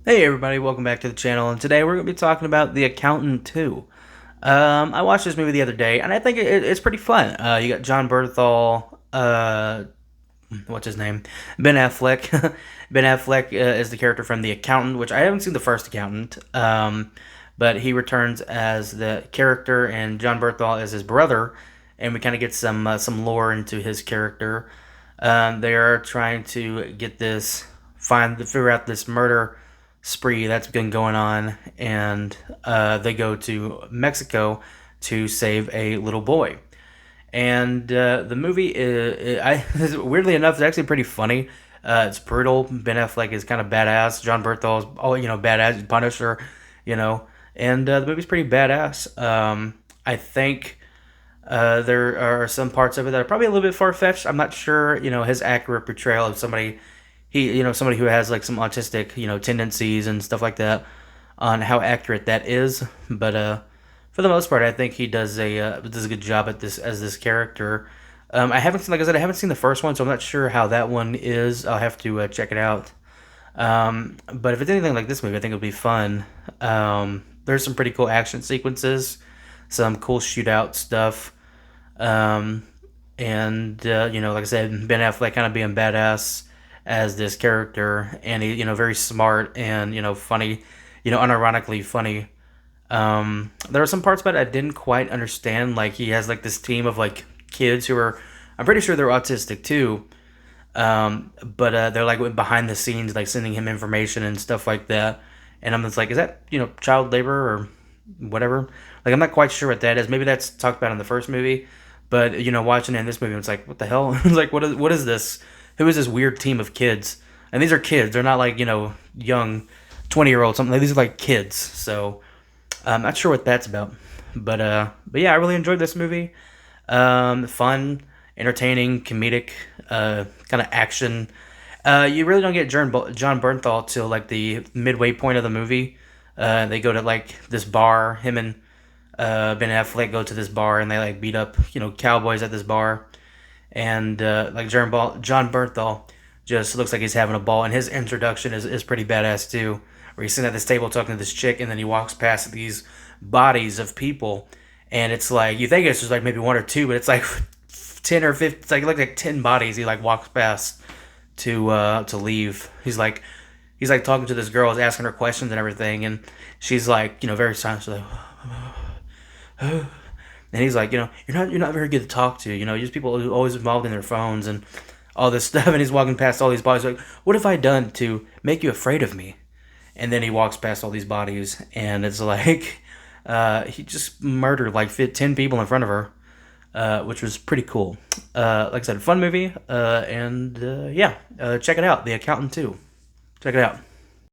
Hey everybody, welcome back to the channel, and today we're going to be talking about The Accountant 2. I watched this movie the other day, and I think it's pretty fun. You got John Berthal, what's his name? Ben Affleck. Ben Affleck is the character from The Accountant, which I haven't seen the first Accountant, but he returns as the character, and John Berthal is his brother, and we kind of get some lore into his character. They are trying to figure out this murder spree that's been going on, and they go to Mexico to save a little boy. And the movie weirdly enough, it's actually pretty funny. It's brutal. Ben Affleck is kind of badass. John Berthal is badass. Punisher, you know, and the movie's pretty badass. I think there are some parts of it that are probably a little bit far fetched. I'm not sure, his accurate portrayal of somebody who has like some autistic, tendencies and stuff like that, on how accurate that is. But for the most part, I think he does a good job at this character. I haven't seen, like I said, I haven't seen the first one, so I'm not sure how that one is. I'll have to check it out. But if it's anything like this movie, I think it'll be fun. There's some pretty cool action sequences, some cool shootout stuff. Um, and like I said, Ben Affleck kind of being badass as this character, and he, very smart and funny, unironically funny. There are some parts about it I didn't quite understand. Like he has like this team of like kids who are, I'm pretty sure they're autistic too. But they're like behind the scenes, like sending him information and stuff like that. And I'm just like, is that child labor or whatever? Like I'm not quite sure what that is. Maybe that's talked about in the first movie, but watching it in this movie, it's like, what the hell? It's like, what is this? Who is this weird team of kids? And these are kids. They're not like young 20-year-olds. Something. Like, these are like kids. So I'm not sure what that's about. But yeah, I really enjoyed this movie. Fun, entertaining, comedic, kind of action. You really don't get John Bernthal till like the midway point of the movie. They go to like this bar. Him and Ben Affleck go to this bar, and they like beat up cowboys at this bar. And like John Bernthal just looks like he's having a ball, and his introduction is pretty badass too. Where he's sitting at this table talking to this chick, and then he walks past these bodies of people, and it's like you think it's just like maybe one or two, but it's like 10 or 15. It's like 10 bodies. He like walks past to leave. He's like talking to this girl, asking her questions and everything, and she's like very silent. She's like, and he's like, you're not very good to talk to. Just people who are always involved in their phones and all this stuff. And he's walking past all these bodies, like, what have I done to make you afraid of me? And then he walks past all these bodies, and it's like he just murdered like 10 people in front of her, which was pretty cool. Like I said, fun movie, and yeah, check it out, The Accountant 2. Check it out.